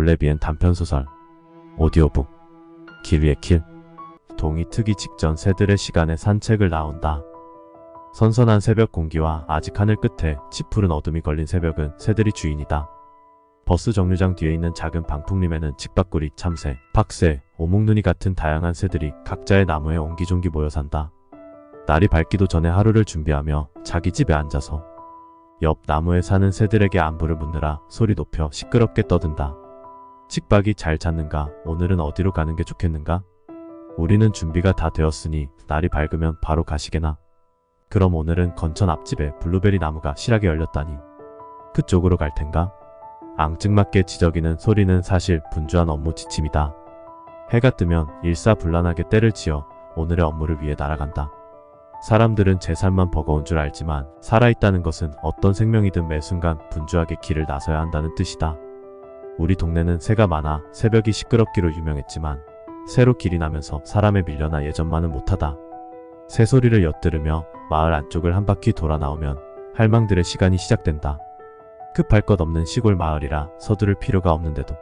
올레비엔 단편소설, 오디오북, 길 위의 길. 동이 트기 직전 새들의 시간에 산책을 나온다. 선선한 새벽 공기와 아직 하늘 끝에 짙푸른 어둠이 걸린 새벽은 새들이 주인이다. 버스 정류장 뒤에 있는 작은 방풍림에는 직박구리, 참새, 박새, 오목눈이 같은 다양한 새들이 각자의 나무에 옹기종기 모여 산다. 날이 밝기도 전에 하루를 준비하며 자기 집에 앉아서 옆 나무에 사는 새들에게 안부를 묻느라 소리 높여 시끄럽게 떠든다. 칙박이 잘 잤는가? 오늘은 어디로 가는 게 좋겠는가? 우리는 준비가 다 되었으니 날이 밝으면 바로 가시게나. 그럼 오늘은 건천 앞집에 블루베리 나무가 실하게 열렸다니 그쪽으로 갈 텐가? 앙증맞게 지저귀는 소리는 사실 분주한 업무 지침이다. 해가 뜨면 일사불란하게 때를 지어 오늘의 업무를 위해 날아간다. 사람들은 제 삶만 버거운 줄 알지만 살아있다는 것은 어떤 생명이든 매 순간 분주하게 길을 나서야 한다는 뜻이다. 우리 동네는 새가 많아 새벽이 시끄럽기로 유명했지만 새로 길이 나면서 사람에 밀려나 예전만은 못하다. 새소리를 엿들으며 마을 안쪽을 한 바퀴 돌아 나오면 할망들의 시간이 시작된다. 급할 것 없는 시골 마을이라 서두를 필요가 없는데도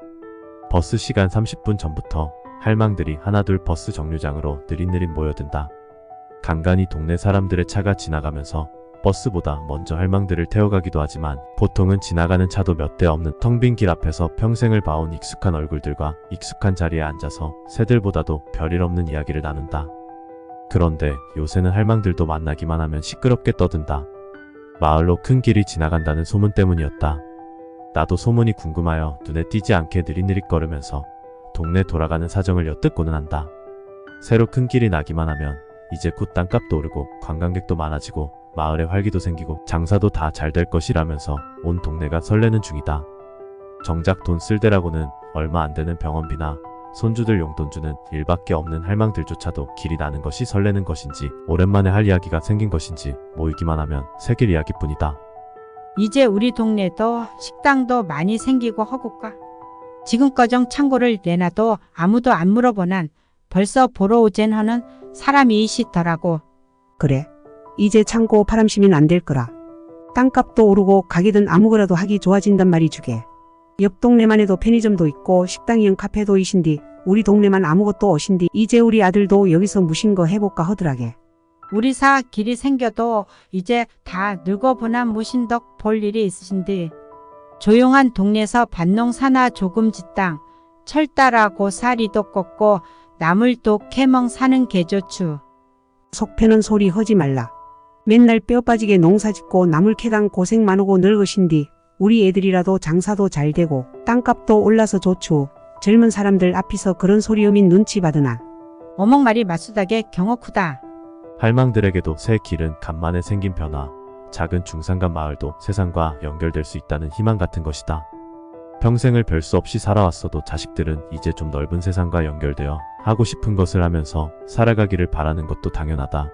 버스 시간 30분 전부터 할망들이 하나둘 버스 정류장으로 느릿느릿 모여든다. 간간히 동네 사람들의 차가 지나가면서 버스보다 먼저 할망들을 태워가기도 하지만 보통은 지나가는 차도 몇 대 없는 텅 빈 길 앞에서 평생을 봐온 익숙한 얼굴들과 익숙한 자리에 앉아서 새들보다도 별일 없는 이야기를 나눈다. 그런데 요새는 할망들도 만나기만 하면 시끄럽게 떠든다. 마을로 큰 길이 지나간다는 소문 때문이었다. 나도 소문이 궁금하여 눈에 띄지 않게 느릿느릿 걸으면서 동네 돌아가는 사정을 엿듣고는 한다. 새로 큰 길이 나기만 하면 이제 곧 땅값도 오르고 관광객도 많아지고 마을에 활기도 생기고 장사도 다 잘 될 것이라면서 온 동네가 설레는 중이다. 정작 돈 쓸 데라고는 얼마 안 되는 병원비나 손주들 용돈 주는 일밖에 없는 할망들조차도 길이 나는 것이 설레는 것인지 오랜만에 할 이야기가 생긴 것인지 모이기만 하면 새길 이야기뿐이다. 이제 우리 동네도 식당도 많이 생기고 허구까. 지금꺼정 창고를 내놔도 아무도 안 물어보난 벌써 보러 오젠 하는 사람이 시더라고. 그래. 이제 창고 바람심이는 안 될 거라. 땅값도 오르고 가게든 아무거라도 하기 좋아진단 말이 주게. 옆 동네만 해도 편의점도 있고 식당이응 카페도 이신디 우리 동네만 아무것도 오신디 이제 우리 아들도 여기서 무신거 해볼까 하더라게. 우리 사 길이 생겨도 이제 다 늙어보나 무신덕 볼 일이 있으신디. 조용한 동네에서 밭농사나 조금 짓당 철따라고 사리도 꺾고 나물도 캐멍 사는 게 좋추. 속 패는 소리 하지 말라. 맨날 뼈 빠지게 농사 짓고 나물 캐당 고생 많으고 늙으신디 우리 애들이라도 장사도 잘 되고 땅값도 올라서 좋추. 젊은 사람들 앞에서 그런 소리 음인 눈치 받으나. 어멍 말이 맞수다게 경어쿠다. 할망들에게도 새 길은 간만에 생긴 변화, 작은 중산간 마을도 세상과 연결될 수 있다는 희망 같은 것이다. 평생을 별 수 없이 살아왔어도 자식들은 이제 좀 넓은 세상과 연결되어 하고 싶은 것을 하면서 살아가기를 바라는 것도 당연하다.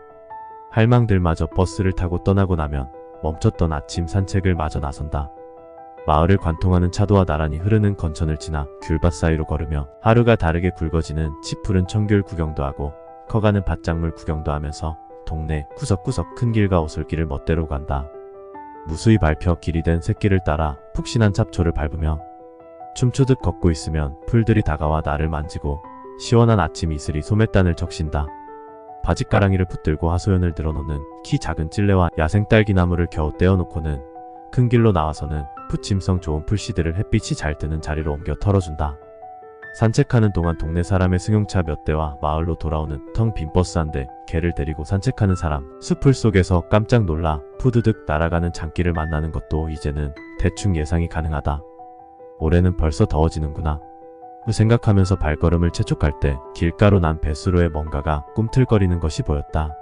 할망들마저 버스를 타고 떠나고 나면 멈췄던 아침 산책을 마저 나선다. 마을을 관통하는 차도와 나란히 흐르는 건천을 지나 귤밭 사이로 걸으며 하루가 다르게 굵어지는 짙푸른 청귤 구경도 하고 커가는 밭작물 구경도 하면서 동네 구석구석 큰 길과 오솔길을 멋대로 간다. 무수히 밟혀 길이 된 샛길을 따라 푹신한 잡초를 밟으며 춤추듯 걷고 있으면 풀들이 다가와 나를 만지고 시원한 아침 이슬이 소매단을 적신다. 바짓가랑이를 붙들고 하소연을 들어놓는 키 작은 찔레와 야생 딸기나무를 겨우 떼어놓고는 큰 길로 나와서는 푸침성 좋은 풀씨들을 햇빛이 잘 드는 자리로 옮겨 털어준다. 산책하는 동안 동네 사람의 승용차 몇 대와 마을로 돌아오는 텅 빈 버스 한 대, 개를 데리고 산책하는 사람, 숲풀 속에서 깜짝 놀라 푸드득 날아가는 장기를 만나는 것도 이제는 대충 예상이 가능하다. 올해는 벌써 더워지는구나. 생각하면서 발걸음을 재촉할 때 길가로 난 뱃수로에 뭔가가 꿈틀거리는 것이 보였다.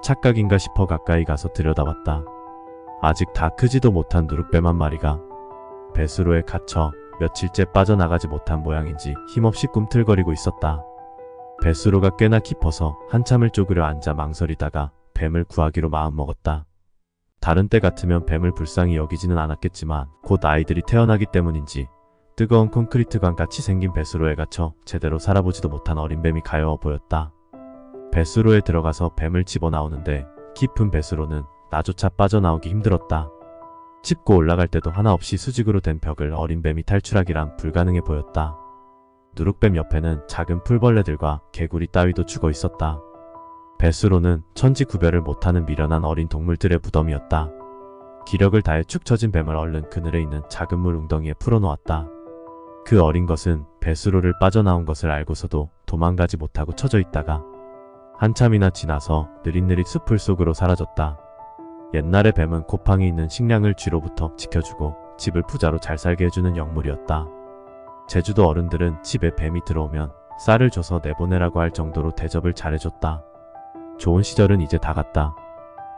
착각인가 싶어 가까이 가서 들여다봤다. 아직 다 크지도 못한 누룩뱀 한 마리가 뱃수로에 갇혀 며칠째 빠져나가지 못한 모양인지 힘없이 꿈틀거리고 있었다. 뱃수로가 꽤나 깊어서 한참을 쪼그려 앉아 망설이다가 뱀을 구하기로 마음먹었다. 다른 때 같으면 뱀을 불쌍히 여기지는 않았겠지만 곧 아이들이 태어나기 때문인지 뜨거운 콘크리트관 같이 생긴 뱃수로에 갇혀 제대로 살아보지도 못한 어린 뱀이 가여워 보였다. 뱃수로에 들어가서 뱀을 집어나오는데 깊은 뱃수로는 나조차 빠져나오기 힘들었다. 짚고 올라갈 때도 하나 없이 수직으로 된 벽을 어린 뱀이 탈출하기란 불가능해 보였다. 누룩뱀 옆에는 작은 풀벌레들과 개구리 따위도 죽어 있었다. 뱃수로는 천지 구별을 못하는 미련한 어린 동물들의 무덤이었다. 기력을 다해 축 처진 뱀을 얼른 그늘에 있는 작은 물 웅덩이에 풀어놓았다. 그 어린 것은 뱃수로를 빠져나온 것을 알고서도 도망가지 못하고 처져 있다가 한참이나 지나서 느릿느릿 숲을 속으로 사라졌다. 옛날에 뱀은 곱팡이 있는 식량을 쥐로부터 지켜주고 집을 부자로 잘 살게 해주는 영물이었다. 제주도 어른들은 집에 뱀이 들어오면 쌀을 줘서 내보내라고 할 정도로 대접을 잘해줬다. 좋은 시절은 이제 다 갔다.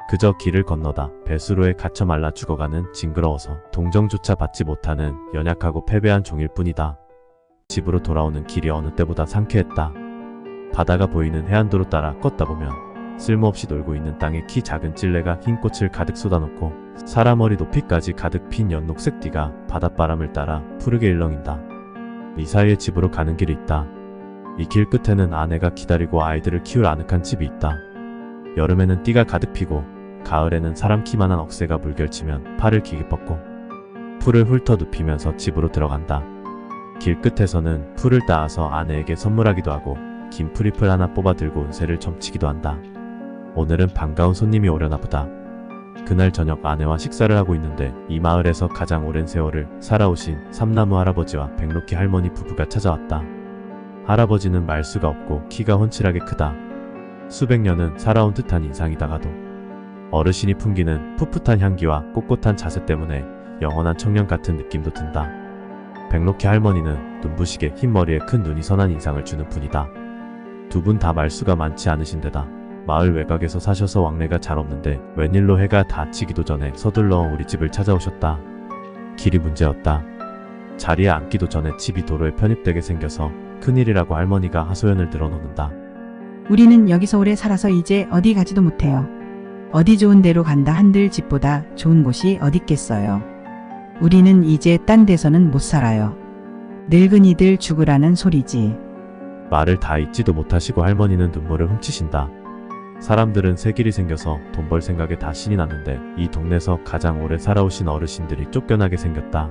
그저 길을 건너다 배수로에 갇혀 말라 죽어가는 징그러워서 동정조차 받지 못하는 연약하고 패배한 종일 뿐이다. 집으로 돌아오는 길이 어느 때보다 상쾌했다. 바다가 보이는 해안도로 따라 걷다 보면 쓸모없이 놀고 있는 땅에 키 작은 찔레가 흰 꽃을 가득 쏟아놓고 사람 머리 높이까지 가득 핀 연녹색 띠가 바닷바람을 따라 푸르게 일렁인다. 이 사이에 집으로 가는 길이 있다. 이 길 끝에는 아내가 기다리고 아이들을 키울 아늑한 집이 있다. 여름에는 띠가 가득 피고 가을에는 사람 키만한 억새가 물결치면 팔을 길게 뻗고 풀을 훑어 눕히면서 집으로 들어간다. 길 끝에서는 풀을 따아서 아내에게 선물하기도 하고 긴 풀잎을 하나 뽑아 들고 운세를 점치기도 한다. 오늘은 반가운 손님이 오려나 보다. 그날 저녁 아내와 식사를 하고 있는데 이 마을에서 가장 오랜 세월을 살아오신 삼나무 할아버지와 백록희 할머니 부부가 찾아왔다. 할아버지는 말수가 없고 키가 훤칠하게 크다. 수백 년은 살아온 듯한 인상이다가도 어르신이 풍기는 풋풋한 향기와 꼿꼿한 자세 때문에 영원한 청년 같은 느낌도 든다. 백록희 할머니는 눈부시게 흰 머리에 큰 눈이 선한 인상을 주는 분이다. 두 분 다 말수가 많지 않으신데다 마을 외곽에서 사셔서 왕래가 잘 없는데 웬일로 해가 다 지기도 전에 서둘러 우리 집을 찾아오셨다. 길이 문제였다. 자리에 앉기도 전에 집이 도로에 편입되게 생겨서 큰일이라고 할머니가 하소연을 늘어놓는다. 우리는 여기서 오래 살아서 이제 어디 가지도 못해요. 어디 좋은 데로 간다 한들 집보다 좋은 곳이 어딨겠어요. 우리는 이제 딴 데서는 못 살아요. 늙은이들 죽으라는 소리지. 말을 다 잊지도 못하시고 할머니는 눈물을 훔치신다. 사람들은 새 길이 생겨서 돈 벌 생각에 다 신이 났는데 이 동네에서 가장 오래 살아오신 어르신들이 쫓겨나게 생겼다.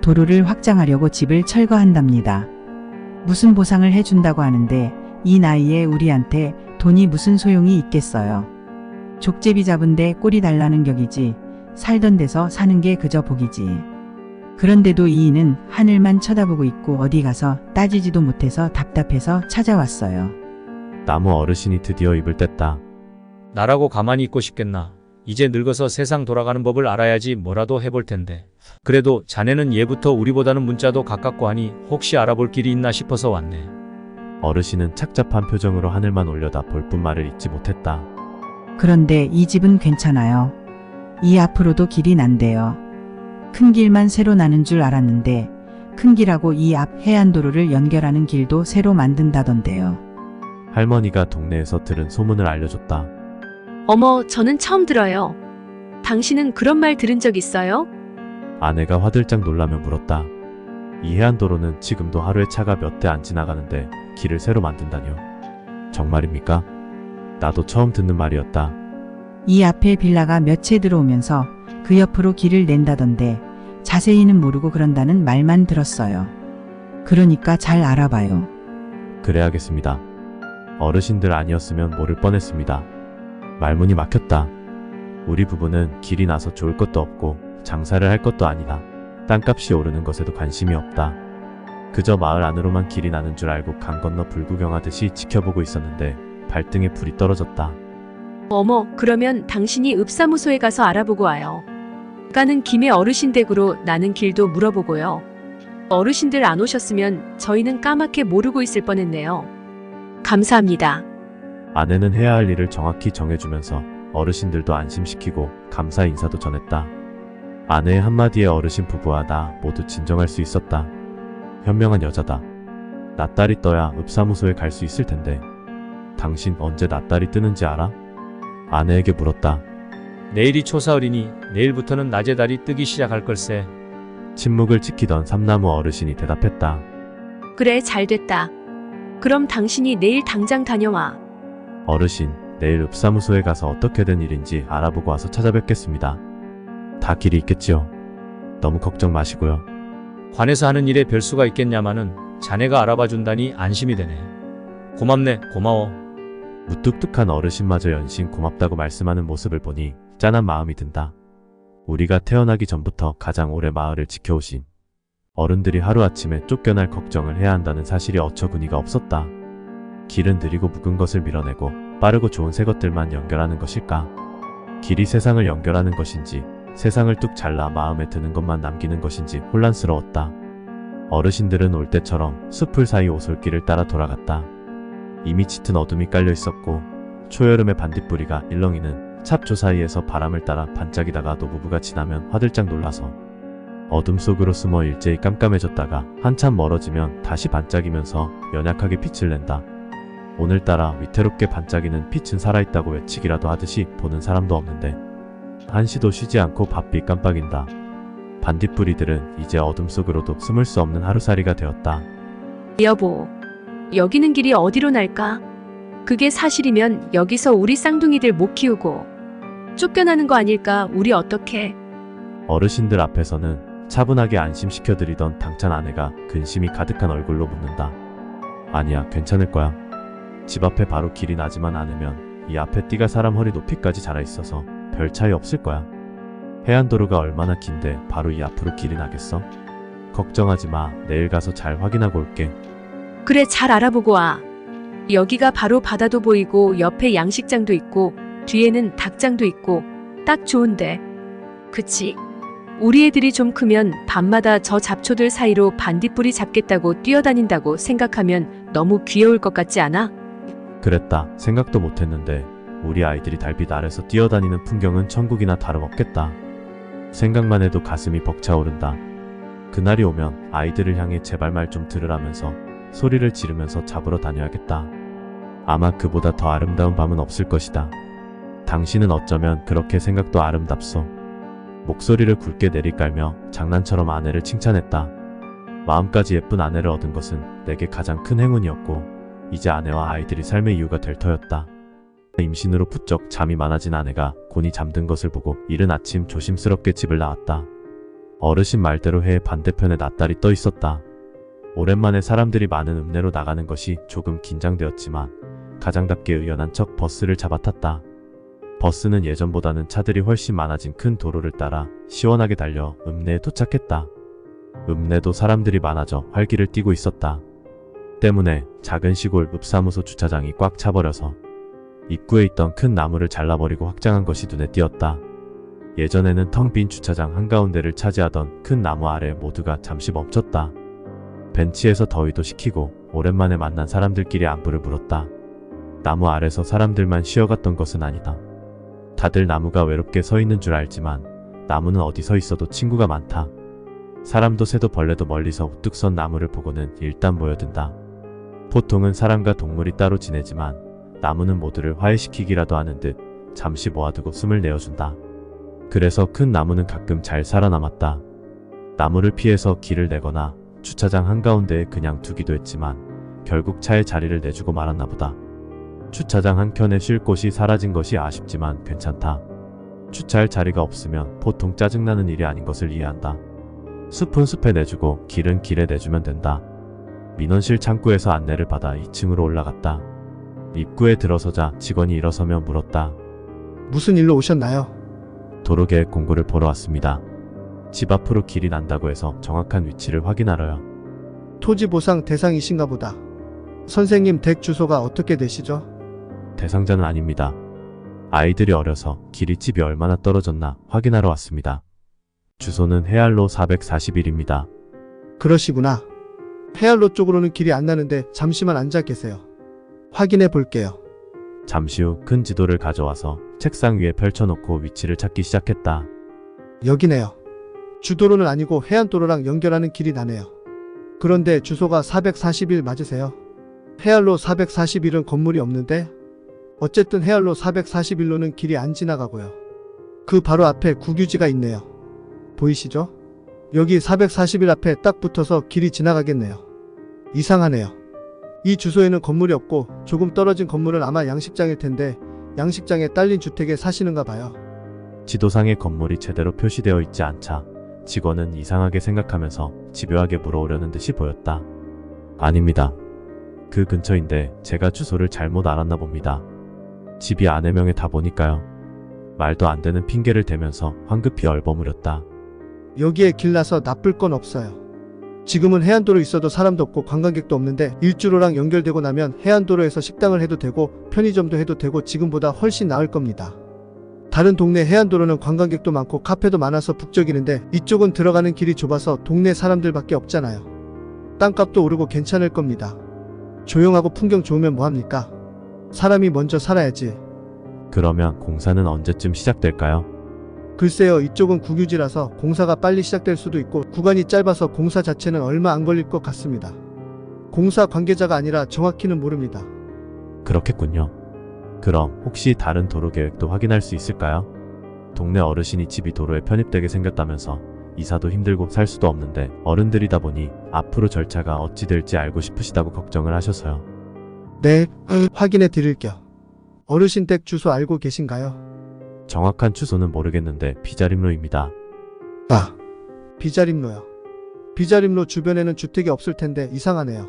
도로를 확장하려고 집을 철거한답니다. 무슨 보상을 해준다고 하는데 이 나이에 우리한테 돈이 무슨 소용이 있겠어요. 족제비 잡은데 꼬리 달라는 격이지 살던 데서 사는 게 그저 복이지. 그런데도 이인은 하늘만 쳐다보고 있고 어디 가서 따지지도 못해서 답답해서 찾아왔어요. 나무 어르신이 드디어 입을 뗐다. 나라고 가만히 있고 싶겠나. 이제 늙어서 세상 돌아가는 법을 알아야지 뭐라도 해볼 텐데. 그래도 자네는 예부터 우리보다는 문자도 가깝고 하니 혹시 알아볼 길이 있나 싶어서 왔네. 어르신은 착잡한 표정으로 하늘만 올려다 볼 뿐 말을 잇지 못했다. 그런데 이 집은 괜찮아요. 이 앞으로도 길이 난대요. 큰 길만 새로 나는 줄 알았는데 큰 길하고 이 앞 해안도로를 연결하는 길도 새로 만든다던데요. 할머니가 동네에서 들은 소문을 알려줬다. 어머, 저는 처음 들어요. 당신은 그런 말 들은 적 있어요? 아내가 화들짝 놀라며 물었다. 이 해안도로는 지금도 하루에 차가 몇 대 안 지나가는데 길을 새로 만든다뇨. 정말입니까? 나도 처음 듣는 말이었다. 이 앞에 빌라가 몇 채 들어오면서 그 옆으로 길을 낸다던데 자세히는 모르고 그런다는 말만 들었어요. 그러니까 잘 알아봐요. 그래야겠습니다. 어르신들 아니었으면 모를 뻔했습니다. 말문이 막혔다. 우리 부부는 길이 나서 좋을 것도 없고 장사를 할 것도 아니다. 땅값이 오르는 것에도 관심이 없다. 그저 마을 안으로만 길이 나는 줄 알고 강 건너 불구경하듯이 지켜보고 있었는데 발등에 불이 떨어졌다. 어머, 그러면 당신이 읍사무소에 가서 알아보고 와요. 가는 김에 어르신 댁으로 나는 길도 물어보고요. 어르신들 안 오셨으면 저희는 까맣게 모르고 있을 뻔했네요. 감사합니다. 아내는 해야 할 일을 정확히 정해주면서 어르신들도 안심시키고 감사 인사도 전했다. 아내의 한마디에 어르신 부부와 나 모두 진정할 수 있었다. 현명한 여자다. 낯달이 떠야 읍사무소에 갈 수 있을 텐데. 당신 언제 낯달이 뜨는지 알아? 아내에게 물었다. 내일이 초사흘이니 내일부터는 낮에 달이 뜨기 시작할 걸세. 침묵을 지키던 삼나무 어르신이 대답했다. 그래, 잘 됐다. 그럼 당신이 내일 당장 다녀와. 어르신, 내일 읍사무소에 가서 어떻게 된 일인지 알아보고 와서 찾아뵙겠습니다. 다 길이 있겠지요. 너무 걱정 마시고요. 관에서 하는 일에 별수가 있겠냐마는 자네가 알아봐 준다니 안심이 되네. 고맙네, 고마워. 무뚝뚝한 어르신마저 연신 고맙다고 말씀하는 모습을 보니 짠한 마음이 든다. 우리가 태어나기 전부터 가장 오래 마을을 지켜오신 어른들이 하루아침에 쫓겨날 걱정을 해야 한다는 사실이 어처구니가 없었다. 길은 느리고 묵은 것을 밀어내고 빠르고 좋은 새 것들만 연결하는 것일까? 길이 세상을 연결하는 것인지 세상을 뚝 잘라 마음에 드는 것만 남기는 것인지 혼란스러웠다. 어르신들은 올 때처럼 숲을 사이 오솔길을 따라 돌아갔다. 이미 짙은 어둠이 깔려 있었고 초여름의 반딧불이가 일렁이는 찹조 사이에서 바람을 따라 반짝이다가 노부부가 지나면 화들짝 놀라서 어둠 속으로 숨어 일제히 깜깜해졌다가 한참 멀어지면 다시 반짝이면서 연약하게 빛을 낸다. 오늘따라 위태롭게 반짝이는 빛은 살아있다고 외치기라도 하듯이 보는 사람도 없는데 한시도 쉬지 않고 바삐 깜빡인다. 반딧불이들은 이제 어둠 속으로도 숨을 수 없는 하루살이가 되었다. 여보, 여기는 길이 어디로 날까? 그게 사실이면 여기서 우리 쌍둥이들 못 키우고 쫓겨나는 거 아닐까? 우리 어떡해? 어르신들 앞에서는 차분하게 안심시켜드리던 당찬 아내가 근심이 가득한 얼굴로 묻는다. 아니야, 괜찮을 거야. 집 앞에 바로 길이 나지만 않으면 이 앞에 띠가 사람 허리 높이까지 자라 있어서 별 차이 없을 거야. 해안도로가 얼마나 긴데 바로 이 앞으로 길이 나겠어? 걱정하지 마. 내일 가서 잘 확인하고 올게. 그래, 잘 알아보고 와. 여기가 바로 바다도 보이고 옆에 양식장도 있고 뒤에는 닭장도 있고 딱 좋은데. 그치? 우리 애들이 좀 크면 밤마다 저 잡초들 사이로 반딧불이 잡겠다고 뛰어다닌다고 생각하면 너무 귀여울 것 같지 않아? 그랬다. 생각도 못했는데 우리 아이들이 달빛 아래서 뛰어다니는 풍경은 천국이나 다름없겠다. 생각만 해도 가슴이 벅차오른다. 그날이 오면 아이들을 향해 제발 말 좀 들으라면서 소리를 지르면서 잡으러 다녀야겠다. 아마 그보다 더 아름다운 밤은 없을 것이다. 당신은 어쩌면 그렇게 생각도 아름답소. 목소리를 굵게 내리깔며 장난처럼 아내를 칭찬했다. 마음까지 예쁜 아내를 얻은 것은 내게 가장 큰 행운이었고 이제 아내와 아이들이 삶의 이유가 될 터였다. 임신으로 부쩍 잠이 많아진 아내가 곤히 잠든 것을 보고 이른 아침 조심스럽게 집을 나왔다. 어르신 말대로 해의 반대편에 낫달이 떠 있었다. 오랜만에 사람들이 많은 읍내로 나가는 것이 조금 긴장되었지만 가장답게 의연한 척 버스를 잡아탔다. 버스는 예전보다는 차들이 훨씬 많아진 큰 도로를 따라 시원하게 달려 읍내에 도착했다. 읍내도 사람들이 많아져 활기를 띠고 있었다. 때문에 작은 시골 읍사무소 주차장이 꽉 차버려서 입구에 있던 큰 나무를 잘라버리고 확장한 것이 눈에 띄었다. 예전에는 텅 빈 주차장 한가운데를 차지하던 큰 나무 아래 모두가 잠시 멈췄다. 벤치에서 더위도 식히고 오랜만에 만난 사람들끼리 안부를 물었다. 나무 아래서 사람들만 쉬어갔던 것은 아니다. 다들 나무가 외롭게 서 있는 줄 알지만 나무는 어디 서 있어도 친구가 많다. 사람도 새도 벌레도 멀리서 우뚝 선 나무를 보고는 일단 모여든다. 보통은 사람과 동물이 따로 지내지만 나무는 모두를 화해시키기라도 하는 듯 잠시 모아두고 숨을 내어준다. 그래서 큰 나무는 가끔 잘 살아남았다. 나무를 피해서 길을 내거나 주차장 한가운데에 그냥 두기도 했지만 결국 차에 자리를 내주고 말았나 보다. 주차장 한켠에 쉴 곳이 사라진 것이 아쉽지만 괜찮다. 주차할 자리가 없으면 보통 짜증나는 일이 아닌 것을 이해한다. 숲은 숲에 내주고 길은 길에 내주면 된다. 민원실 창구에서 안내를 받아 2층으로 올라갔다. 입구에 들어서자 직원이 일어서며 물었다. 무슨 일로 오셨나요? 도로계획 공고를 보러 왔습니다. 집 앞으로 길이 난다고 해서 정확한 위치를 확인하러요. 토지 보상 대상이신가 보다. 선생님 댁 주소가 어떻게 되시죠? 대상자는 아닙니다. 아이들이 어려서 길이 집이 얼마나 떨어졌나 확인하러 왔습니다. 주소는 해안로 441입니다. 그러시구나. 해안로 쪽으로는 길이 안 나는데 잠시만 앉아 계세요. 확인해 볼게요. 잠시 후 큰 지도를 가져와서 책상 위에 펼쳐놓고 위치를 찾기 시작했다. 여기네요. 주도로는 아니고 해안도로랑 연결하는 길이 나네요. 그런데 주소가 441 맞으세요? 해안로 441은 건물이 없는데? 어쨌든 해안로 441로는 길이 안 지나가고요. 그 바로 앞에 국유지가 있네요. 보이시죠? 여기 441 앞에 딱 붙어서 길이 지나가겠네요. 이상하네요. 이 주소에는 건물이 없고 조금 떨어진 건물은 아마 양식장일 텐데 양식장에 딸린 주택에 사시는가 봐요. 지도상의 건물이 제대로 표시되어 있지 않자 직원은 이상하게 생각하면서 집요하게 물어오려는 듯이 보였다. 아닙니다. 그 근처인데 제가 주소를 잘못 알았나 봅니다. 집이 아내 명에 다 보니까요. 말도 안 되는 핑계를 대면서 황급히 얼버무렸다. 여기에 길나서 나쁠 건 없어요. 지금은 해안도로 있어도 사람도 없고 관광객도 없는데 일주로랑 연결되고 나면 해안도로에서 식당을 해도 되고 편의점도 해도 되고 지금보다 훨씬 나을 겁니다. 다른 동네 해안도로는 관광객도 많고 카페도 많아서 북적이는데 이쪽은 들어가는 길이 좁아서 동네 사람들밖에 없잖아요. 땅값도 오르고 괜찮을 겁니다. 조용하고 풍경 좋으면 뭐합니까? 사람이 먼저 살아야지. 그러면 공사는 언제쯤 시작될까요? 글쎄요, 이쪽은 국유지라서 공사가 빨리 시작될 수도 있고 구간이 짧아서 공사 자체는 얼마 안 걸릴 것 같습니다. 공사 관계자가 아니라 정확히는 모릅니다. 그렇겠군요. 그럼 혹시 다른 도로 계획도 확인할 수 있을까요? 동네 어르신이 집이 도로에 편입되게 생겼다면서 이사도 힘들고 살 수도 없는데 어른들이다 보니 앞으로 절차가 어찌 될지 알고 싶으시다고 걱정을 하셔서요. 네, 확인해 드릴게요. 어르신 댁 주소 알고 계신가요? 정확한 주소는 모르겠는데 비자림로입니다. 아, 비자림로요. 비자림로 주변에는 주택이 없을 텐데 이상하네요.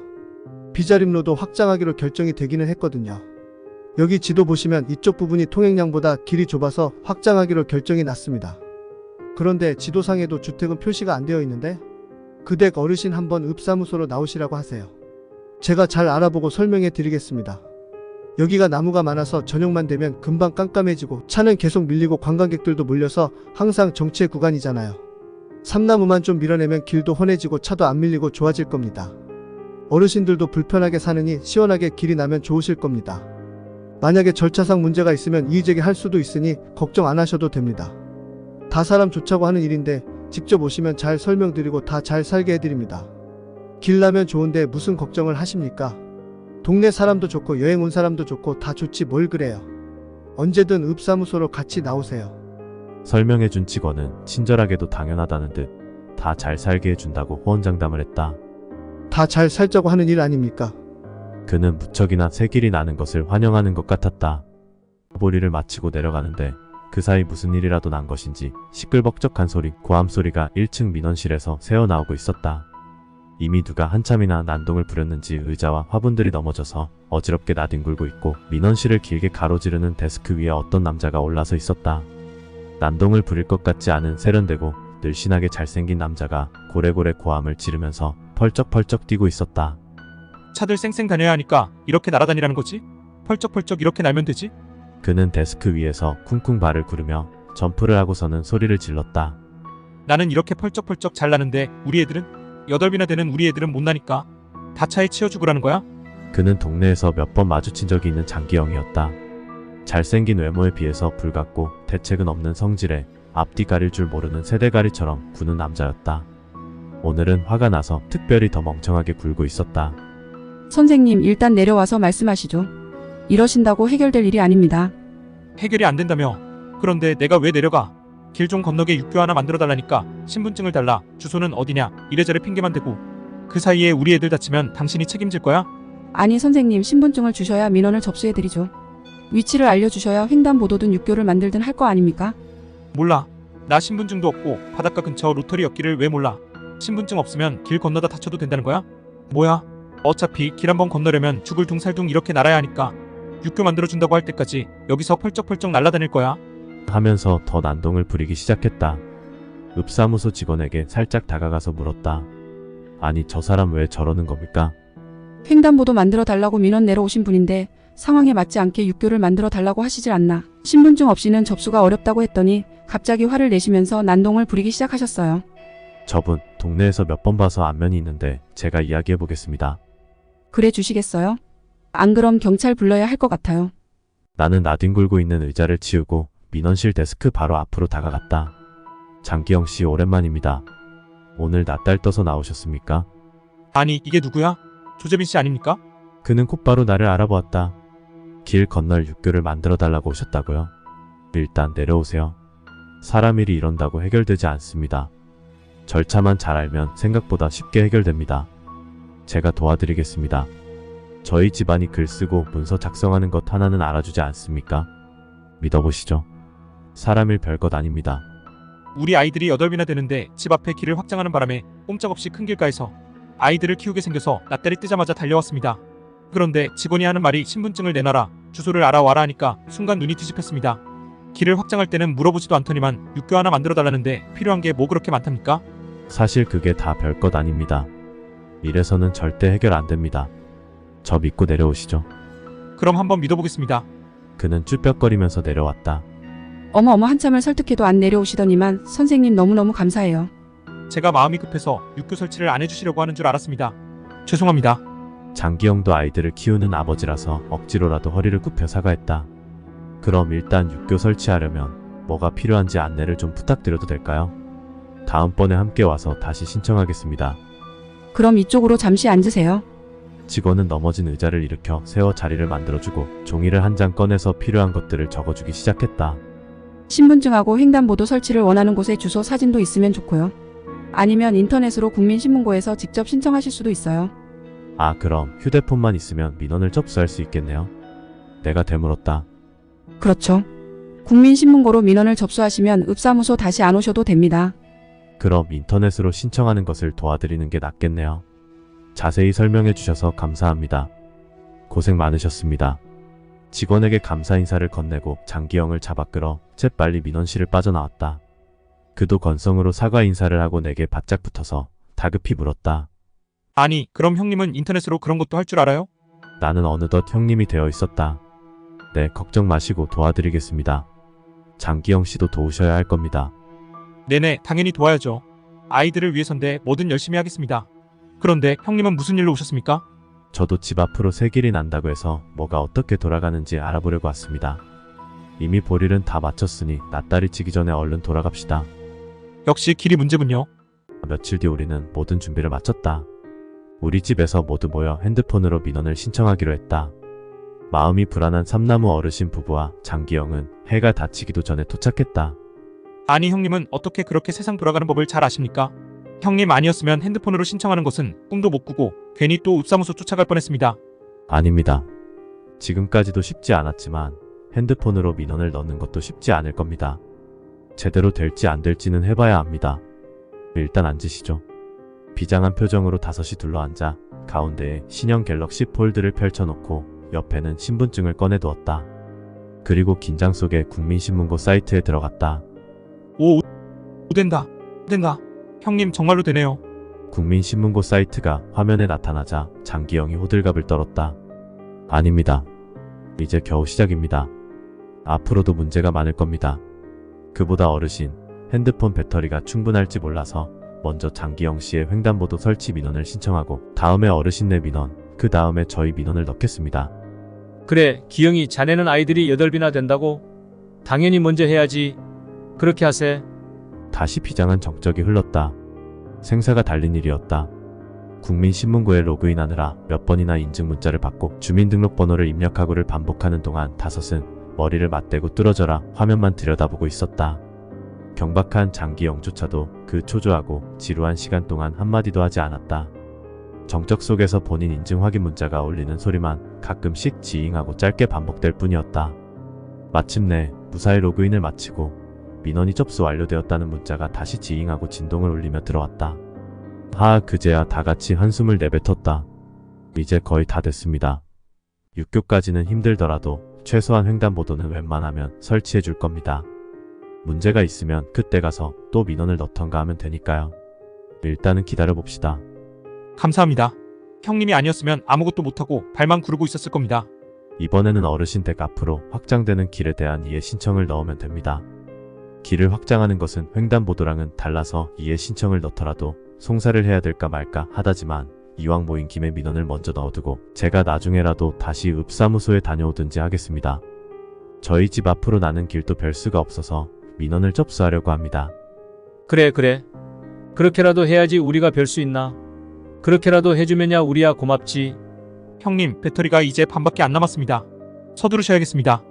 비자림로도 확장하기로 결정이 되기는 했거든요. 여기 지도 보시면 이쪽 부분이 통행량보다 길이 좁아서 확장하기로 결정이 났습니다. 그런데 지도상에도 주택은 표시가 안 되어 있는데 그 댁 어르신 한번 읍사무소로 나오시라고 하세요. 제가 잘 알아보고 설명해 드리겠습니다. 여기가 나무가 많아서 저녁만 되면 금방 깜깜해지고 차는 계속 밀리고 관광객들도 몰려서 항상 정체 구간이잖아요. 삼나무만 좀 밀어내면 길도 훤해지고 차도 안 밀리고 좋아질 겁니다. 어르신들도 불편하게 사느니 시원하게 길이 나면 좋으실 겁니다. 만약에 절차상 문제가 있으면 이의제기 할 수도 있으니 걱정 안 하셔도 됩니다. 다 사람 좋자고 하는 일인데 직접 오시면 잘 설명드리고 다 잘 살게 해드립니다. 길 나면 좋은데 무슨 걱정을 하십니까? 동네 사람도 좋고 여행 온 사람도 좋고 다 좋지 뭘 그래요. 언제든 읍사무소로 같이 나오세요. 설명해준 직원은 친절하게도 당연하다는 듯 다 잘 살게 해준다고 호언장담을 했다. 다 잘 살자고 하는 일 아닙니까? 그는 무척이나 새 길이 나는 것을 환영하는 것 같았다. 보리를 마치고 내려가는데 그 사이 무슨 일이라도 난 것인지 시끌벅적한 소리, 고함 소리가 1층 민원실에서 새어나오고 있었다. 이미 누가 한참이나 난동을 부렸는지 의자와 화분들이 넘어져서 어지럽게 나뒹굴고 있고 민원실을 길게 가로지르는 데스크 위에 어떤 남자가 올라서 있었다. 난동을 부릴 것 같지 않은 세련되고 늘씬하게 잘생긴 남자가 고래고래 고함을 지르면서 펄쩍펄쩍 뛰고 있었다. 차들 쌩쌩 다녀야 하니까 이렇게 날아다니라는 거지? 펄쩍펄쩍 이렇게 날면 되지? 그는 데스크 위에서 쿵쿵 발을 구르며 점프를 하고서는 소리를 질렀다. 나는 이렇게 펄쩍펄쩍 잘 나는데 우리 애들은? 8이나 되는 우리 애들은 못 나니까 다 차에 치여 죽으라는 거야? 그는 동네에서 몇 번 마주친 적이 있는 장기영이었다. 잘생긴 외모에 비해서 불같고 대책은 없는 성질에 앞뒤 가릴 줄 모르는 세대가리처럼 구는 남자였다. 오늘은 화가 나서 특별히 더 멍청하게 굴고 있었다. 선생님, 일단 내려와서 말씀하시죠. 이러신다고 해결될 일이 아닙니다. 해결이 안 된다며. 그런데 내가 왜 내려가? 길 좀 건너게 육교 하나 만들어 달라니까 신분증을 달라. 주소는 어디냐? 이래저래 핑계만 대고. 그 사이에 우리 애들 다치면 당신이 책임질 거야? 아니 선생님, 신분증을 주셔야 민원을 접수해드리죠. 위치를 알려주셔야 횡단보도든 육교를 만들든 할 거 아닙니까? 몰라. 나 신분증도 없고 바닷가 근처 로터리 옆길을 왜 몰라? 신분증 없으면 길 건너다 다쳐도 된다는 거야? 뭐야? 어차피 길 한번 건너려면 죽을 둥살둥 이렇게 날아야 하니까 육교 만들어준다고 할 때까지 여기서 펄쩍펄쩍 날아다닐 거야. 하면서 더 난동을 부리기 시작했다. 읍사무소 직원에게 살짝 다가가서 물었다. 아니 저 사람 왜 저러는 겁니까? 횡단보도 만들어 달라고 민원 내러 오신 분인데 상황에 맞지 않게 육교를 만들어 달라고 하시질 않나. 신분증 없이는 접수가 어렵다고 했더니 갑자기 화를 내시면서 난동을 부리기 시작하셨어요. 저분 동네에서 몇 번 봐서 안면이 있는데 제가 이야기해 보겠습니다. 그래 주시겠어요? 안 그럼 경찰 불러야 할 것 같아요. 나는 나뒹굴고 있는 의자를 치우고 민원실 데스크 바로 앞으로 다가갔다. 장기영 씨 오랜만입니다. 오늘 낯달 떠서 나오셨습니까? 아니 이게 누구야? 조재빈 씨 아닙니까? 그는 곧바로 나를 알아보았다. 길 건널 육교를 만들어 달라고 오셨다고요? 일단 내려오세요. 사람 일이 이런다고 해결되지 않습니다. 절차만 잘 알면 생각보다 쉽게 해결됩니다. 제가 도와드리겠습니다. 저희 집안이 글 쓰고 문서 작성하는 것 하나는 알아주지 않습니까? 믿어보시죠. 사람일 별것 아닙니다. 우리 아이들이 8이나 되는데 집 앞에 길을 확장하는 바람에 꼼짝없이 큰 길가에서 아이들을 키우게 생겨서 낯달이 뜨자마자 달려왔습니다. 그런데 직원이 하는 말이 신분증을 내놔라, 주소를 알아와라 하니까 순간 눈이 뒤집혔습니다. 길을 확장할 때는 물어보지도 않더니만 육교 하나 만들어달라는데 필요한 게 뭐 그렇게 많답니까? 사실 그게 다 별것 아닙니다. 이래서는 절대 해결 안 됩니다. 저 믿고 내려오시죠. 그럼 한번 믿어보겠습니다. 그는 쭈뼛거리면서 내려왔다. 어머 한참을 설득해도 안 내려오시더니만 선생님 너무너무 감사해요. 제가 마음이 급해서 육교 설치를 안 해주시려고 하는 줄 알았습니다. 죄송합니다. 장기영도 아이들을 키우는 아버지라서 억지로라도 허리를 굽혀 사과했다. 그럼 일단 육교 설치하려면 뭐가 필요한지 안내를 좀 부탁드려도 될까요? 다음번에 함께 와서 다시 신청하겠습니다. 그럼 이쪽으로 잠시 앉으세요. 직원은 넘어진 의자를 일으켜 세워 자리를 만들어주고 종이를 한 장 꺼내서 필요한 것들을 적어주기 시작했다. 신분증하고 횡단보도 설치를 원하는 곳의 주소 사진도 있으면 좋고요. 아니면 인터넷으로 국민신문고에서 직접 신청하실 수도 있어요. 아, 그럼 휴대폰만 있으면 민원을 접수할 수 있겠네요. 내가 되물었다. 그렇죠. 국민신문고로 민원을 접수하시면 읍사무소 다시 안 오셔도 됩니다. 그럼 인터넷으로 신청하는 것을 도와드리는 게 낫겠네요. 자세히 설명해 주셔서 감사합니다. 고생 많으셨습니다. 직원에게 감사 인사를 건네고 장기영을 잡아 끌어 재빨리 민원실을 빠져나왔다. 그도 건성으로 사과 인사를 하고 내게 바짝 붙어서 다급히 물었다. 아니, 그럼 형님은 인터넷으로 그런 것도 할 줄 알아요? 나는 어느덧 형님이 되어 있었다. 네, 걱정 마시고 도와드리겠습니다. 장기영 씨도 도우셔야 할 겁니다. 네네, 당연히 도와야죠. 아이들을 위해선데 뭐든 열심히 하겠습니다. 그런데 형님은 무슨 일로 오셨습니까? 저도 집 앞으로 새 길이 난다고 해서 뭐가 어떻게 돌아가는지 알아보려고 왔습니다. 이미 볼일은 다 마쳤으니 낯달이 치기 전에 얼른 돌아갑시다. 역시 길이 문제군요. 며칠 뒤 우리는 모든 준비를 마쳤다. 우리 집에서 모두 모여 핸드폰으로 민원을 신청하기로 했다. 마음이 불안한 삼나무 어르신 부부와 장기영은 해가 닫히기도 전에 도착했다. 아니, 형님은 어떻게 그렇게 세상 돌아가는 법을 잘 아십니까? 형님 아니었으면 핸드폰으로 신청하는 것은 꿈도 못 꾸고 괜히 또 읍사무소 쫓아갈 뻔했습니다. 아닙니다. 지금까지도 쉽지 않았지만 핸드폰으로 민원을 넣는 것도 쉽지 않을 겁니다. 제대로 될지 안 될지는 해봐야 합니다. 일단 앉으시죠. 비장한 표정으로 다섯이 둘러앉아 가운데에 신형 갤럭시 폴드를 펼쳐놓고 옆에는 신분증을 꺼내두었다. 그리고 긴장 속에 국민신문고 사이트에 들어갔다. 오, 된다. 형님 정말로 되네요. 국민신문고 사이트가 화면에 나타나자 장기영이 호들갑을 떨었다. 아닙니다. 이제 겨우 시작입니다. 앞으로도 문제가 많을 겁니다. 그보다 어르신, 핸드폰 배터리가 충분할지 몰라서 먼저 장기영 씨의 횡단보도 설치 민원을 신청하고 다음에 어르신네 민원, 그 다음에 저희 민원을 넣겠습니다. 그래, 기영이 자네는 아이들이 8이나 된다고? 당연히 먼저 해야지. 그렇게 하세. 다시 비장한 정적이 흘렀다. 생사가 달린 일이었다. 국민신문고에 로그인하느라 몇 번이나 인증 문자를 받고 주민등록번호를 입력하고를 반복하는 동안 다섯은 머리를 맞대고 뚫어져라 화면만 들여다보고 있었다. 경박한 장기영조차도 그 초조하고 지루한 시간 동안 한마디도 하지 않았다. 정적 속에서 본인 인증 확인 문자가 울리는 소리만 가끔씩 지잉하고 짧게 반복될 뿐이었다. 마침내 무사히 로그인을 마치고 민원이 접수 완료되었다는 문자가 다시 지잉하고 진동을 울리며 들어왔다. 그제야 다같이 한숨을 내뱉었다. 이제 거의 다 됐습니다. 육교까지는 힘들더라도 최소한 횡단보도는 웬만하면 설치해 줄 겁니다. 문제가 있으면 그때 가서 또 민원을 넣던가 하면 되니까요. 일단은 기다려봅시다. 감사합니다. 형님이 아니었으면 아무것도 못하고 발만 구르고 있었을 겁니다. 이번에는 어르신 댁 앞으로 확장되는 길에 대한 이해 신청을 넣으면 됩니다. 길을 확장하는 것은 횡단보도랑은 달라서 이해 신청을 넣더라도 송사를 해야 될까 말까 하다지만 이왕 모인 김에 민원을 먼저 넣어두고 제가 나중에라도 다시 읍사무소에 다녀오든지 하겠습니다. 저희 집 앞으로 나는 길도 별 수가 없어서 민원을 접수하려고 합니다. 그래. 그렇게라도 해야지 우리가 별 수 있나. 그렇게라도 해주면야 우리야 고맙지. 형님, 배터리가 이제 반밖에 안 남았습니다. 서두르셔야겠습니다.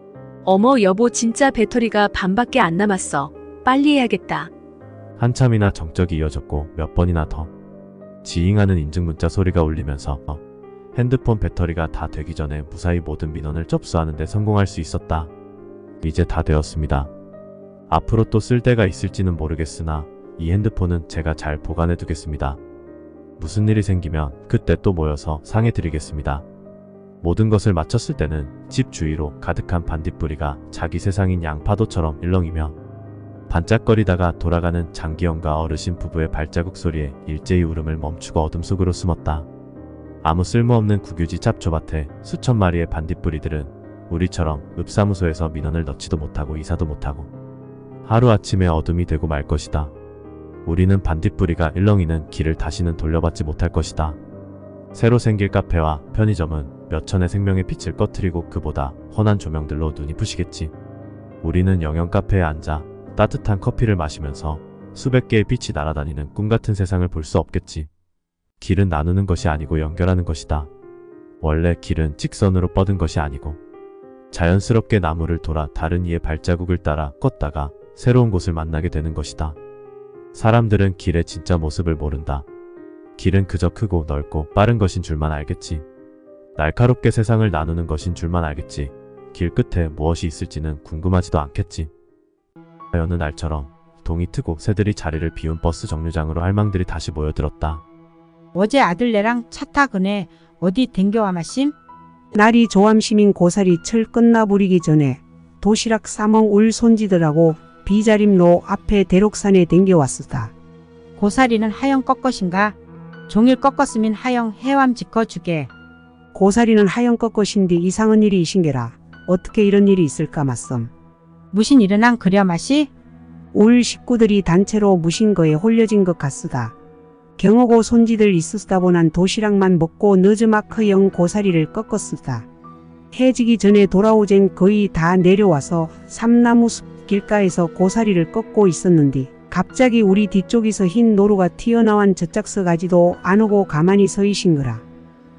어머 여보, 진짜 배터리가 반밖에 안 남았어. 빨리 해야겠다. 한참이나 정적이 이어졌고 몇 번이나 더 지잉하는 인증문자 소리가 울리면서 핸드폰 배터리가 다 되기 전에 무사히 모든 민원을 접수하는 데 성공할 수 있었다. 이제 다 되었습니다. 앞으로 또 쓸 때가 있을지는 모르겠으나 이 핸드폰은 제가 잘 보관해 두겠습니다. 무슨 일이 생기면 그때 또 모여서 상해 드리겠습니다. 모든 것을 마쳤을 때는 집 주위로 가득한 반딧불이가 자기 세상인 양파도처럼 일렁이며 반짝거리다가 돌아가는 장기영과 어르신 부부의 발자국 소리에 일제히 울음을 멈추고 어둠 속으로 숨었다. 아무 쓸모없는 국유지 잡초밭에 수천 마리의 반딧불이들은 우리처럼 읍사무소에서 민원을 넣지도 못하고 이사도 못하고 하루아침에 어둠이 되고 말 것이다. 우리는 반딧불이가 일렁이는 길을 다시는 돌려받지 못할 것이다. 새로 생길 카페와 편의점은 몇천의 생명의 빛을 꺼트리고 그보다 환한 조명들로 눈이 부시겠지. 우리는 영영 카페에 앉아 따뜻한 커피를 마시면서 수백 개의 빛이 날아다니는 꿈같은 세상을 볼 수 없겠지. 길은 나누는 것이 아니고 연결하는 것이다. 원래 길은 직선으로 뻗은 것이 아니고 자연스럽게 나무를 돌아 다른 이의 발자국을 따라 걷다가 새로운 곳을 만나게 되는 것이다. 사람들은 길의 진짜 모습을 모른다. 길은 그저 크고 넓고 빠른 것인 줄만 알겠지. 날카롭게 세상을 나누는 것인 줄만 알겠지. 길 끝에 무엇이 있을지는 궁금하지도 않겠지. 여느 날처럼 동이 트고 새들이 자리를 비운 버스 정류장으로 할망들이 다시 모여들었다. 어제 아들네랑 차 타 그네 어디 댕겨와 마심? 날이 조암시민 고사리 철 끝나 부리기 전에 도시락 싸먹 울 손지들하고 비자림로 앞에 대록산에 댕겨왔었다. 고사리는 하영 꺾것인가? 종일 꺾었으면 하영 해암 지커주게. 고사리는 하영 꺾것인디 이상한 일이 이신게라. 어떻게 이런 일이 있을까 맞썸. 무신 일어난 그려 마시? 울 식구들이 단체로 무신 거에 홀려진 것 같수다. 경호고 손지들 있으다 보난 도시락만 먹고 늦으마크 영 고사리를 꺾었수다. 해지기 전에 돌아오젠 거의 다 내려와서 삼나무 숲 길가에서 고사리를 꺾고 있었는디 갑자기 우리 뒤쪽에서 흰 노루가 튀어나온 저짝서 가지도 안 오고 가만히 서 이신거라.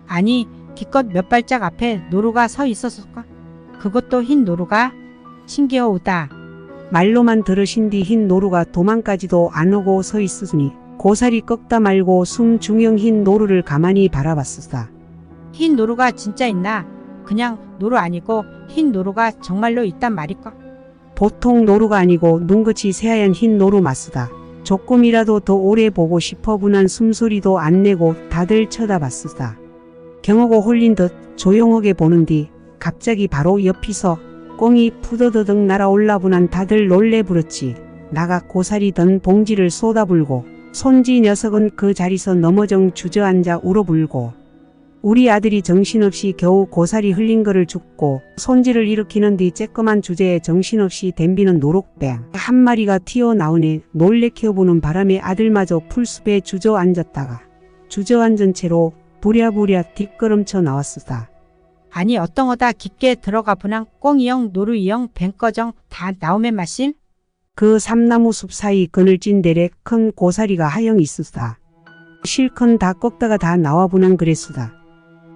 아니 기껏 몇 발짝 앞에 노루가 서 있었을까? 그것도 흰 노루가? 신기하우다. 말로만 들으신디 흰 노루가 도망까지도 안 오고 서 있으니 고사리 꺾다 말고 숨 중형 흰 노루를 가만히 바라봤었다. 흰 노루가 진짜 있나? 그냥 노루 아니고 흰 노루가 정말로 있단 말일까? 보통 노루가 아니고 눈끝이 새하얀 흰 노루 맞수다. 조금이라도 더 오래 보고 싶어 분한 숨소리도 안 내고 다들 쳐다봤수다. 경호고 홀린 듯 조용하게 보는 뒤 갑자기 바로 옆이서 꽁이 푸더더덕 날아올라 분한 다들 놀래 부렀지. 나가 고사리 던 봉지를 쏟아불고 손지 녀석은 그 자리서 넘어정 주저앉아 울어불고 우리 아들이 정신없이 겨우 고사리 흘린 거를 줍고 손지를 일으키는 뒤 쬐끄만 주제에 정신없이 댐비는 노록뱀 한 마리가 튀어나오네. 놀래켜 보는 바람에 아들마저 풀숲에 주저앉았다가 주저앉은 채로 부랴부랴 뒷걸음쳐 나왔수다. 아니 어떤 깊게 들어가 보난 꽁이형 노루이형 뱅꺼정 다 나오면 마심? 그 삼나무 숲 사이 그늘진 데래 큰 고사리가 하영 있으다. 실컷 다 꺾다가 다 나와보난 그랬수다.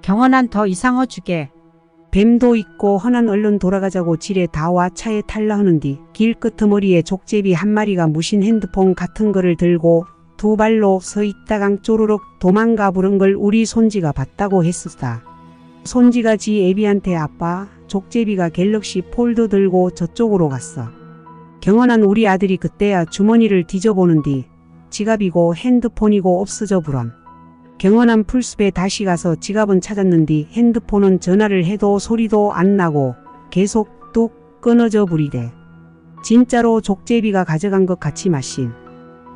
경원한 더 이상어 주게. 뱀도 있고 허난 얼른 돌아가자고 지레 다와 차에 탈라 하는디 길 끄트머리에 족제비 한 마리가 무신 핸드폰 같은 거를 들고 두 발로 서 있다강 쪼르륵 도망가 부른 걸 우리 손지가 봤다고 했었다. 손지가 지 애비한테 아빠 족제비가 갤럭시 폴드 들고 저쪽으로 갔어. 경원한 우리 아들이 그때야 주머니를 뒤져보는 뒤 지갑이고 핸드폰이고 없어져 불언. 경원한 풀숲에 다시 가서 지갑은 찾았는디 핸드폰은 전화를 해도 소리도 안 나고 계속 뚝 끊어져 부리대. 진짜로 족제비가 가져간 것 같이 마신.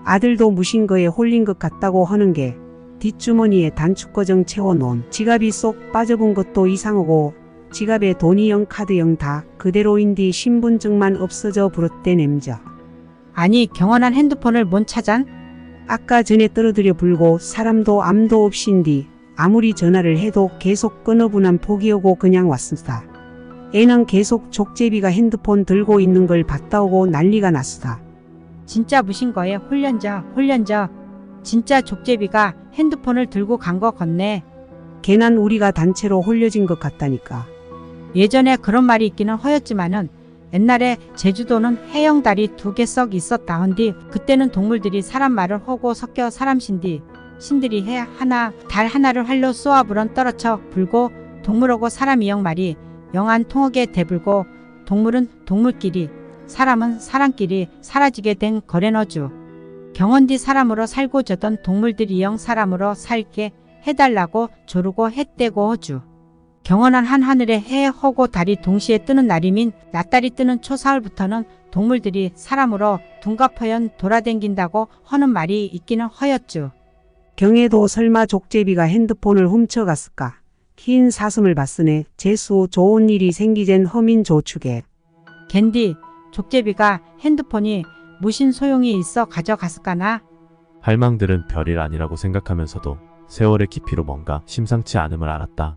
아들도 무신 거에 홀린 것 같다고 하는 게 뒷주머니에 단축거정 채워놓은 지갑이 쏙 빠져본 것도 이상하고 지갑에 돈이형 카드형 다 그대로인디 신분증만 없어져 부렀대 냄져. 아니 경원한 핸드폰을 뭔 찾안? 아까 전에 떨어뜨려 불고 사람도 암도 없인디 아무리 전화를 해도 계속 끊어분한 포기하고 그냥 왔습니다. 애는 계속 족제비가 핸드폰 들고 있는 걸 봤다 오고 난리가 났수다. 진짜 무신 거에 홀련져. 진짜 족제비가 핸드폰을 들고 간 거 같네. 걔난 우리가 단체로 홀려진 것 같다니까. 예전에 그런 말이 있기는 허였지만은 옛날에 제주도는 해영달이 2개 썩 있었다 헌디 그때는 동물들이 사람 말을 하고 섞여 사람신디 신들이 해 하나 달 하나를 활로 쏘아 불은 떨어쳐 불고 동물하고 사람 이영 말이 영안 통하게 대불고 동물은 동물끼리 사람은 사람끼리 사라지게 된 거래너주. 경원디 사람으로 살고 저던 동물들이 영 사람으로 살게 해달라고 조르고 해떼고 허주. 경원한 한하늘에 해 허고 달이 동시에 뜨는 날이민 낮달이 뜨는 초사흘부터는 동물들이 사람으로 둔갑허연 돌아댕긴다고 허는 말이 있기는 허였주. 경에도 설마 족제비가 핸드폰을 훔쳐갔을까? 긴 사슴을 봤으네. 재수 좋은 일이 생기젠 허민 조축에. 겐디 족제비가 핸드폰이 무슨 소용이 있어 가져갔을까나? 할망들은 별일 아니라고 생각하면서도 세월의 깊이로 뭔가 심상치 않음을 알았다.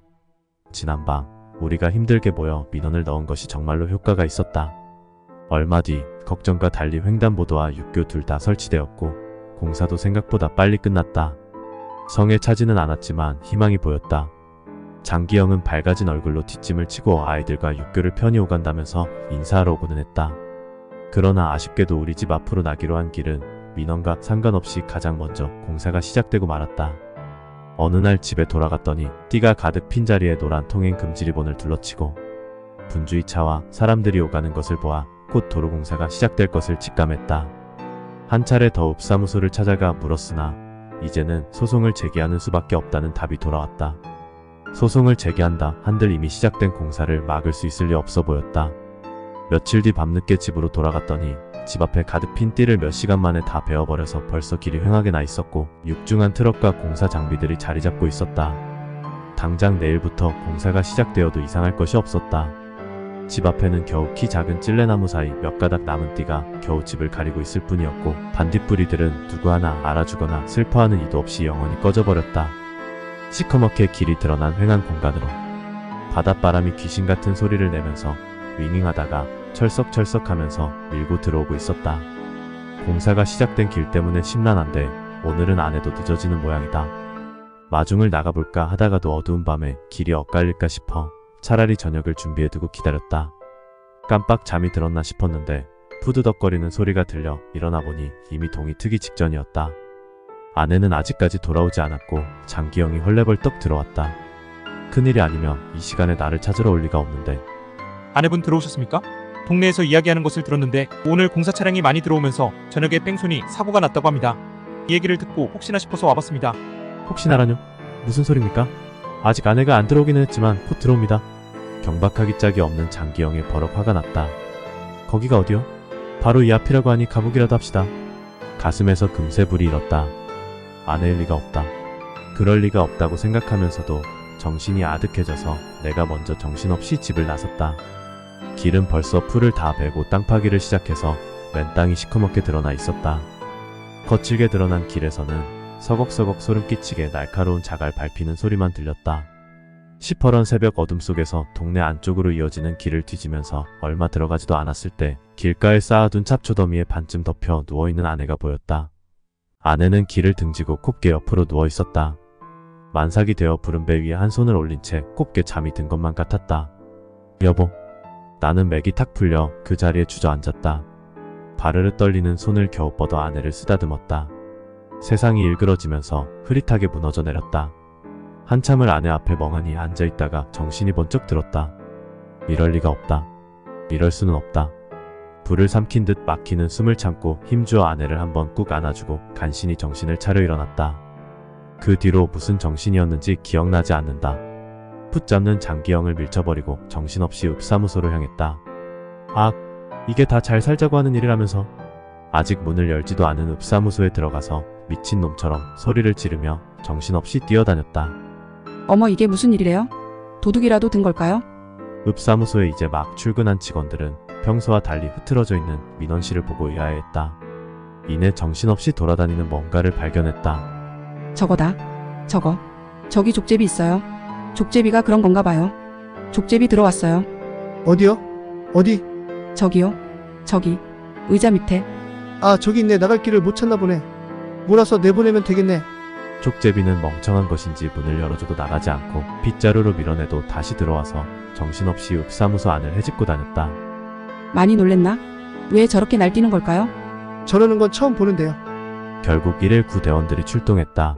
지난밤 우리가 힘들게 모여 민원을 넣은 것이 정말로 효과가 있었다. 얼마 뒤 걱정과 달리 횡단보도와 육교 둘 다 설치되었고 공사도 생각보다 빨리 끝났다. 성에 차지는 않았지만 희망이 보였다. 장기영은 밝아진 얼굴로 뒷짐을 치고 아이들과 육교를 편히 오간다면서 인사하러 오고는 했다. 그러나 아쉽게도 우리 집 앞으로 나기로 한 길은 민원과 상관없이 가장 먼저 공사가 시작되고 말았다. 어느 날 집에 돌아갔더니 띠가 가득 핀 자리에 노란 통행 금지 리본을 둘러치고 분주히차와 사람들이 오가는 것을 보아 곧 도로 공사가 시작될 것을 직감했다. 한 차례 더 읍사무소를 찾아가 물었으나 이제는 소송을 제기하는 수밖에 없다는 답이 돌아왔다. 소송을 제기한다 한들 이미 시작된 공사를 막을 수 있을 리 없어 보였다. 며칠 뒤 밤늦게 집으로 돌아갔더니 집 앞에 가득 핀 띠를 몇 시간 만에 다 베어버려서 벌써 길이 횡하게 나 있었고 육중한 트럭과 공사 장비들이 자리 잡고 있었다. 당장 내일부터 공사가 시작되어도 이상할 것이 없었다. 집 앞에는 겨우 키 작은 찔레나무 사이 몇 가닥 남은 띠가 겨우 집을 가리고 있을 뿐이었고 반딧불이들은 누구 하나 알아주거나 슬퍼하는 이도 없이 영원히 꺼져버렸다. 시커멓게 길이 드러난 횡한 공간으로 바닷바람이 귀신같은 소리를 내면서 윙윙하다가 철썩철썩하면서 밀고 들어오고 있었다. 공사가 시작된 길 때문에 심란한데 오늘은 안 해도 늦어지는 모양이다. 마중을 나가볼까 하다가도 어두운 밤에 길이 엇갈릴까 싶어 차라리 저녁을 준비해두고 기다렸다. 깜빡 잠이 들었나 싶었는데 푸드덕거리는 소리가 들려 일어나 보니 이미 동이 트기 직전이었다. 아내는 아직까지 돌아오지 않았고 장기영이 헐레벌떡 들어왔다. 큰일이 아니면 이 시간에 나를 찾으러 올 리가 없는데. 아내분 들어오셨습니까? 동네에서 이야기하는 것을 들었는데 오늘 공사 차량이 많이 들어오면서 저녁에 뺑소니 사고가 났다고 합니다. 이 얘기를 듣고 혹시나 싶어서 와봤습니다. 혹시나라뇨? 무슨 소리입니까? 아직 아내가 안 들어오기는 했지만 곧 들어옵니다. 경박하기 짝이 없는 장기영의 버럭 화가 났다. 거기가 어디요? 바로 이 앞이라고 하니 가보기라도 합시다. 가슴에서 금세 불이 일었다. 아내일 리가 없다. 그럴 리가 없다고 생각하면서도 정신이 아득해져서 내가 먼저 정신없이 집을 나섰다. 길은 벌써 풀을 다 베고 땅 파기를 시작해서 맨 땅이 시커멓게 드러나 있었다. 거칠게 드러난 길에서는 서걱서걱 소름 끼치게 날카로운 자갈 밟히는 소리만 들렸다. 시퍼런 새벽 어둠 속에서 동네 안쪽으로 이어지는 길을 뒤지면서 얼마 들어가지도 않았을 때 길가에 쌓아둔 잡초더미에 반쯤 덮여 누워있는 아내가 보였다. 아내는 길을 등지고 곱게 옆으로 누워있었다. 만삭이 되어 부른 배 위에 한 손을 올린 채 곱게 잠이 든 것만 같았다. 여보. 나는 맥이 탁 풀려 그 자리에 주저앉았다. 바르르 떨리는 손을 겨우 뻗어 아내를 쓰다듬었다. 세상이 일그러지면서 흐릿하게 무너져 내렸다. 한참을 아내 앞에 멍하니 앉아있다가 정신이 번쩍 들었다. 이럴 리가 없다. 이럴 수는 없다. 불을 삼킨 듯 막히는 숨을 참고 힘주어 아내를 한번 꾹 안아주고 간신히 정신을 차려 일어났다. 그 뒤로 무슨 정신이었는지 기억나지 않는다. 붙잡는 장기영을 밀쳐버리고 정신없이 읍사무소로 향했다. 아, 이게 다 잘 살자고 하는 일이라면서. 아직 문을 열지도 않은 읍사무소에 들어가서 미친놈처럼 소리를 지르며 정신없이 뛰어다녔다. 어머 이게 무슨 일이래요? 도둑이라도 든 걸까요? 읍사무소에 이제 막 출근한 직원들은 평소와 달리 흐트러져 있는 민원실을 보고 의아해했다. 이내 정신없이 돌아다니는 뭔가를 발견했다. 저거다. 저거. 저기 족제비 있어요. 족제비가 그런 건가 봐요. 족제비 들어왔어요. 어디요? 어디? 저기요. 저기. 의자 밑에. 아, 저기 있네. 나갈 길을 못 찾나 보네. 몰아서 내보내면 되겠네. 족제비는 멍청한 것인지 문을 열어줘도 나가지 않고 빗자루로 밀어내도 다시 들어와서 정신없이 읍사무소 안을 헤집고 다녔다. 많이 놀랬나? 왜 저렇게 날뛰는 걸까요? 저러는 건 처음 보는데요. 결국 119 대원들이 출동했다.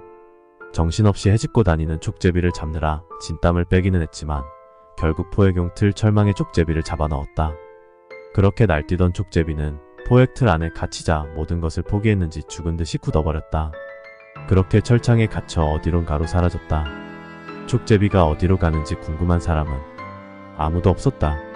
정신없이 헤집고 다니는 족제비를 잡느라 진땀을 빼기는 했지만 결국 포획용 틀 철망에 족제비를 잡아넣었다. 그렇게 날뛰던 족제비는 포획틀 안에 갇히자 모든 것을 포기했는지 죽은 듯이 굳어버렸다. 그렇게 철창에 갇혀 어디론가로 사라졌다. 족제비가 어디로 가는지 궁금한 사람은 아무도 없었다.